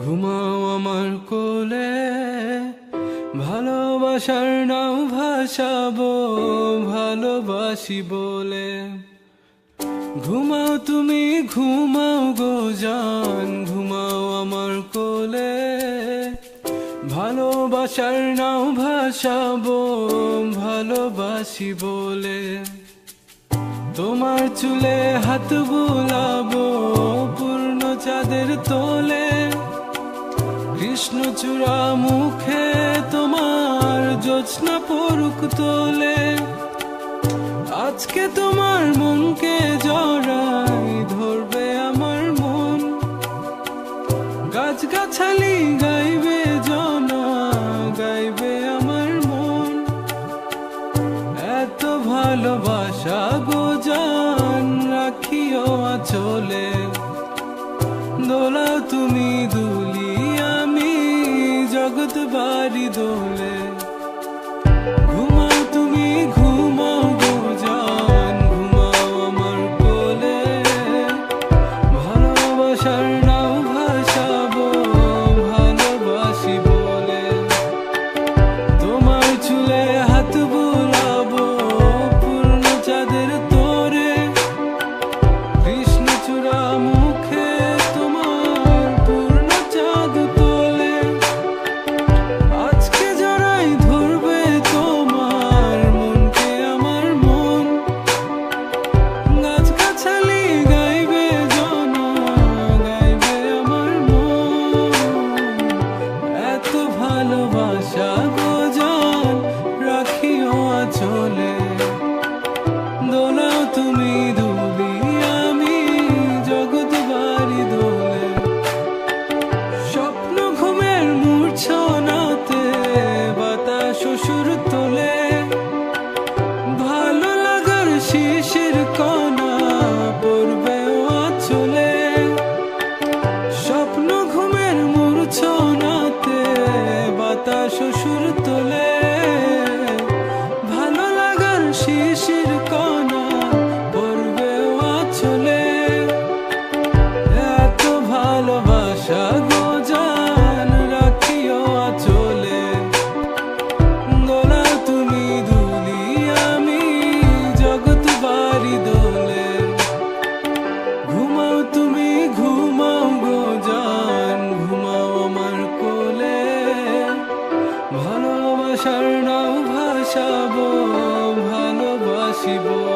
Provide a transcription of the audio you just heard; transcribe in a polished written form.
ঘুমাও আমার কোলে, ভালোবাসার নাও ভাসাবো ভালোবাসি বলে। ঘুমাও তুমি ঘুমাও গো জান, ঘুমাও আমার কোলে, ভালোবাসার নাও ভাসাবো ভালোবাসি বলে। তোমার চুলে হাত বুলাবো পূর্ণ চাঁদের তোলে, কৃষ্ণচূড়া মুখে তোমার জ্যোৎস্না পড়ুক তোলে। আজকে তোমার মনকে জড়াই ধরবে আমার মন, গাছগাছালি গাইবে জনা গাইবে আমার মন। এত ভালোবাসা গো জান রাখিও আঁচলে, দোলাও তুমি দুলি আমি জগৎ বাড়ি দোলে। ঘুমাও তুমি ঘুমাও গো জান, ঘুমাও আমার কোলে, ভালোবাসার নাও ভাসাবো ভালোবাসি বলে। তোমার চুলে হাত বুলাবো পূর্ণ চাঁদের তোরে, কৃষ্ণচূড়া মুখে তোমার পূর্ণ চাঁদ তোলে। আজকে জড়াই ধরবে তোমার মনকে আমার মন, গাছগাছালি গাইবে জনা গাইবে আমার মন। এত ভালোবাসা গো জান রাখিও আঁচলে, দোলাও তুমি দুলি আমি জগৎ বাড়ি দোলে। স্বপ্ন ঘুমের মূর্ছনাতে বাতাস সুর তোলে, ভালো লাগার শিশির কণা পড়বে আঁচলে। স্বপ্ন ঘুমের মূর্ছনাতে বাতাস সুর তোলে, ভালো লাগার শিশির কণা পড়বে আঁচলে। এত ভালোবাসা গো জান রাখিও আঁচলে, দোলাও তুমি দুলি আমি জগৎ বাড়ি দোলে। ঘুমাও তুমি ঘুমাও গো জান, ঘুমাও আমার কোলে, ভালোবাসার নাও ভাসাবো ভালোবাসি বলে।